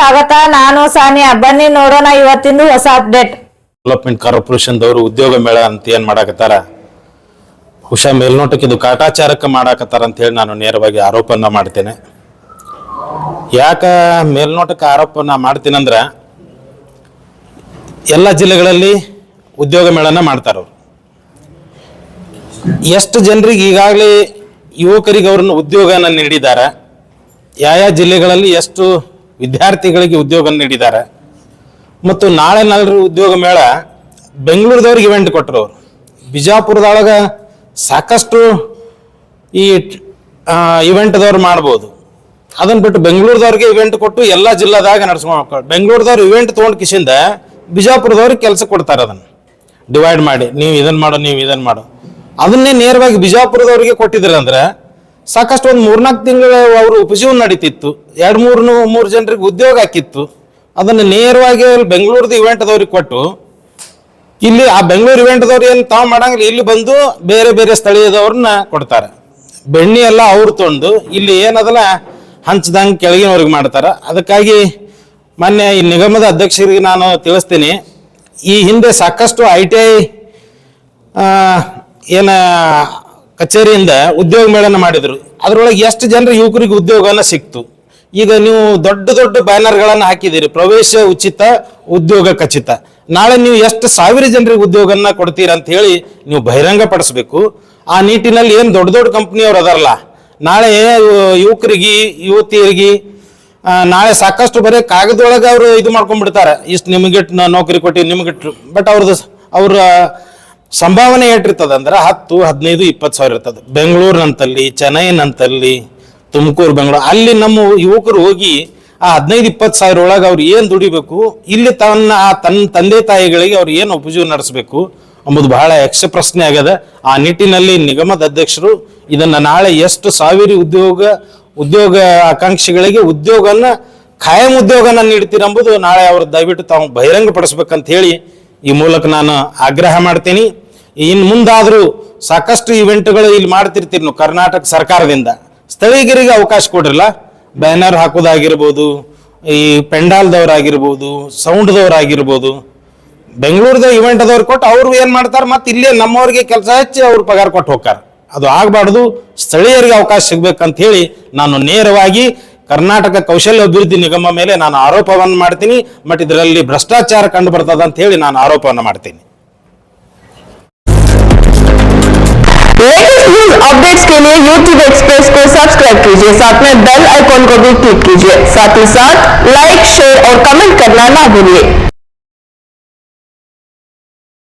ಸ್ವಾಗತ. ನಾನು ಸಾನಿಯಾ. ಬನ್ನಿ ನೋಡೋಣ ಇವತ್ತಿಂದು ಹೊಸ ಅಪ್ಡೇಟ್. ಡೆವಲಪ್ಮೆಂಟ್ ಕಾರ್ಪೊರೇಷನ್ ದವರು ಉದ್ಯೋಗ ಮೇಳ ಅಂತ ಏನ್ ಮಾಡಾಕತ್ತಾರ, ಬಹುಶಃ ಮೇಲ್ನೋಟಕ್ಕೆ ಇದು ಕಾಟಾಚಾರಕ್ಕೆ ಮಾಡಾಕತ್ತಾರ ಅಂತ ಹೇಳಿ ನಾನು ನೇರವಾಗಿ ಆರೋಪನ ಮಾಡ್ತೇನೆ. ಯಾಕ ಮೇಲ್ನೋಟಕ್ಕೆ ಆರೋಪನ ಮಾಡ್ತೀನಂದ್ರ, ಎಲ್ಲ ಜಿಲ್ಲೆಗಳಲ್ಲಿ ಉದ್ಯೋಗ ಮೇಳನ ಮಾಡ್ತಾರ. ಅವ್ರು ಎಷ್ಟು ಜನರಿಗೆ ಈಗಾಗಲೇ ಯುವಕರಿಗೆ ಅವ್ರನ್ನ ಉದ್ಯೋಗನ ನೀಡಿದ್ದಾರೆ, ಯಾವ ಜಿಲ್ಲೆಗಳಲ್ಲಿ ಎಷ್ಟು ವಿದ್ಯಾರ್ಥಿಗಳಿಗೆ ಉದ್ಯೋಗ ನೀಡಿದ್ದಾರೆ. ಮತ್ತು ನಾಳೆ ನಾಲ್ಕು ಉದ್ಯೋಗ ಮೇಳ ಬೆಂಗಳೂರದವ್ರಿಗೆ ಇವೆಂಟ್ ಕೊಟ್ಟರು. ಅವರು ಬಿಜಾಪುರದೊಳಗೆ ಸಾಕಷ್ಟು ಈ ಇವೆಂಟ್ದವ್ರು ಮಾಡ್ಬೋದು. ಅದನ್ನ ಬಿಟ್ಟು ಬೆಂಗಳೂರದವ್ರಿಗೆ ಇವೆಂಟ್ ಕೊಟ್ಟು ಎಲ್ಲ ಜಿಲ್ಲಾದಾಗ ನಡ್ಸ್ಕೊಂಡು, ಬೆಂಗಳೂರದವ್ರು ಇವೆಂಟ್ ತೊಗೊಂಡು ಕಿಸಿಂದ ಬಿಜಾಪುರದವ್ರಿಗೆ ಕೆಲಸ ಕೊಡ್ತಾರೆ. ಅದನ್ನು ಡಿವೈಡ್ ಮಾಡಿ, ನೀವು ಇದನ್ನು ಮಾಡು, ನೀವು ಇದನ್ನು ಮಾಡು. ಅದನ್ನೇ ನೇರವಾಗಿ ಬಿಜಾಪುರದವ್ರಿಗೆ ಕೊಟ್ಟಿದ್ರು ಅಂದ್ರೆ ಸಾಕಷ್ಟು ಒಂದು 3-4 ತಿಂಗಳು ಅವರು ಉಪಜೀವನ ನಡೀತಿತ್ತು. 2-3 ಜನರಿಗೆ ಉದ್ಯೋಗ ಹಾಕಿತ್ತು. ಅದನ್ನು ನೇರವಾಗಿ ಬೆಂಗಳೂರದ ಇವೆಂಟ್ದವ್ರಿಗೆ ಕೊಟ್ಟು, ಇಲ್ಲಿ ಆ ಬೆಂಗಳೂರು ಇವೆಂಟ್ದವ್ರು ಏನು ತಾವು ಮಾಡಂಗಿಲ್ಲ, ಇಲ್ಲಿ ಬಂದು ಬೇರೆ ಬೇರೆ ಸ್ಥಳೀಯದವ್ರನ್ನ ಕೊಡ್ತಾರೆ. ಬೆಣ್ಣೆ ಎಲ್ಲ ಅವ್ರು ತೊಂದು ಇಲ್ಲಿ ಏನದಲ್ಲ ಹಂಚ್ದಂಗೆ ಕೆಳಗಿನವ್ರಿಗೆ ಮಾಡ್ತಾರೆ. ಅದಕ್ಕಾಗಿ ಮೊನ್ನೆ ಈ ನಿಗಮದ ಅಧ್ಯಕ್ಷರಿಗೆ ನಾನು ತಿಳಿಸ್ತೀನಿ, ಈ ಹಿಂದೆ ಸಾಕಷ್ಟು ITI ಏನ ಕಚೇರಿಯಿಂದ ಉದ್ಯೋಗ ಮೇಳನ ಮಾಡಿದ್ರು. ಅದರೊಳಗೆ ಎಷ್ಟು ಜನರು ಯುವಕರಿಗೆ ಉದ್ಯೋಗನ ಸಿಕ್ತು. ಈಗ ನೀವು ದೊಡ್ಡ ದೊಡ್ಡ ಬ್ಯಾನರ್ಗಳನ್ನು ಹಾಕಿದ್ದೀರಿ, ಪ್ರವೇಶ ಉಚಿತ, ಉದ್ಯೋಗ ಖಚಿತ. ನಾಳೆ ನೀವು ಎಷ್ಟು ಸಾವಿರ ಜನರಿಗೆ ಉದ್ಯೋಗನ ಕೊಡ್ತೀರಾ ಅಂತ ಹೇಳಿ ನೀವು ಬಹಿರಂಗ ಪಡಿಸ್ಬೇಕು. ಆ ನಿಟ್ಟಿನಲ್ಲಿ ಏನು ದೊಡ್ಡ ದೊಡ್ಡ ಕಂಪ್ನಿಯವ್ರು ಅದಾರಲ್ಲ, ನಾಳೆ ಯುವಕರಿಗೆ ಯುವತಿಯರಿಗೆ ನಾಳೆ ಸಾಕಷ್ಟು ಬರೀ ಕಾಗದೊಳಗೆ ಅವರು ಇದು ಮಾಡ್ಕೊಂಡ್ಬಿಡ್ತಾರೆ, ಇಷ್ಟು ನಿಮಗಿಟ್ಟು ನೌಕರಿ ಕೊಟ್ಟು ನಿಮಗಿಟ್ಟು. ಬಟ್ ಅವ್ರ ಸಂಭಾವನೆ ಏಟಿರ್ತದೆ ಅಂದ್ರೆ 10, 15, 20 ಸಾವಿರ ಇರ್ತದೆ. ಬೆಂಗಳೂರಿನಂತಲ್ಲಿ, ಚೆನ್ನೈನಂತಲ್ಲಿ, ತುಮಕೂರು, ಬೆಂಗಳೂರು ಅಲ್ಲಿ ನಮ್ಮ ಯುವಕರು ಹೋಗಿ ಆ 15-20 ಸಾವಿರ ಒಳಗೆ ಅವ್ರು ಏನು ದುಡಿಬೇಕು, ಇಲ್ಲಿ ತನ್ನ ತಂದೆ ತಾಯಿಗಳಿಗೆ ಅವ್ರು ಏನು ಉಪಜೀವನ ನಡೆಸಬೇಕು ಎಂಬುದು ಬಹಳ ಯಕ್ಷ ಪ್ರಶ್ನೆ ಆಗ್ಯದ. ಆ ನಿಟ್ಟಿನಲ್ಲಿ ನಿಗಮದ ಅಧ್ಯಕ್ಷರು ಇದನ್ನ ನಾಳೆ ಎಷ್ಟು ಸಾವಿರ ಉದ್ಯೋಗ ಆಕಾಂಕ್ಷಿಗಳಿಗೆ ಉದ್ಯೋಗನ ಖಾಯಂ ಉದ್ಯೋಗನ ನೀಡ್ತೀರಂಬುದು ನಾಳೆ ಅವ್ರು ದಯವಿಟ್ಟು ತಾವು ಬಹಿರಂಗ ಪಡಿಸ್ಬೇಕಂತ ಹೇಳಿ ಈ ಮೂಲಕ ನಾನು ಆಗ್ರಹ ಮಾಡ್ತೀನಿ. ಇನ್ನು ಮುಂದಾದರೂ ಸಾಕಷ್ಟು ಇವೆಂಟ್ಗಳು ಇಲ್ಲಿ ಮಾಡ್ತಿರ್ತೀರಿ ನೀವು ಕರ್ನಾಟಕ ಸರ್ಕಾರದಿಂದ. ಸ್ಥಳೀಯರಿಗೆ ಅವಕಾಶ ಕೊಡ್ರಲ್ಲ, ಬ್ಯಾನರ್ ಹಾಕೋದಾಗಿರ್ಬೋದು, ಈ ಪೆಂಡಾಲ್ದವ್ರಾಗಿರ್ಬೋದು, ಸೌಂಡ್ದವ್ರಾಗಿರ್ಬೋದು. ಬೆಂಗಳೂರದ ಇವೆಂಟ್ ಅದವ್ರು ಕೊಟ್ಟು ಅವ್ರು ಏನು ಮಾಡ್ತಾರೆ, ಮತ್ತೆ ಇಲ್ಲೇ ನಮ್ಮವ್ರಿಗೆ ಕೆಲಸ ಹಚ್ಚಿ ಅವ್ರು ಪಗಾರ ಕೊಟ್ಟು ಹೋಗ್ತಾರೆ. ಅದು ಆಗಬಾರ್ದು. ಸ್ಥಳೀಯರಿಗೆ ಅವಕಾಶ ಸಿಗ್ಬೇಕಂತ ಹೇಳಿ ನಾನು ನೇರವಾಗಿ ಕರ್ನಾಟಕ ಕೌಶಲ್ಯ ಅಭಿವೃದ್ಧಿ ನಿಗಮ ಮೇಲೆ ನಾನು ಆರೋಪವನ್ನು ಮಾಡ್ತೀನಿ. ಬಟ್ ಇದರಲ್ಲಿ ಭ್ರಷ್ಟಾಚಾರ ಕಂಡು ಬರ್ತದ ಅಂತ ಹೇಳಿ ನಾನು ಆರೋಪವನ್ನು ಮಾಡ್ತೀನಿ. लेटेस्ट न्यूज अपडेट्स के लिए YouTube एक्सप्रेस को सब्सक्राइब कीजिए, साथ में बेल आइकॉन को भी क्लिक कीजिए। साथ ही साथ लाइक, शेयर और कमेंट करना ना भूलिए।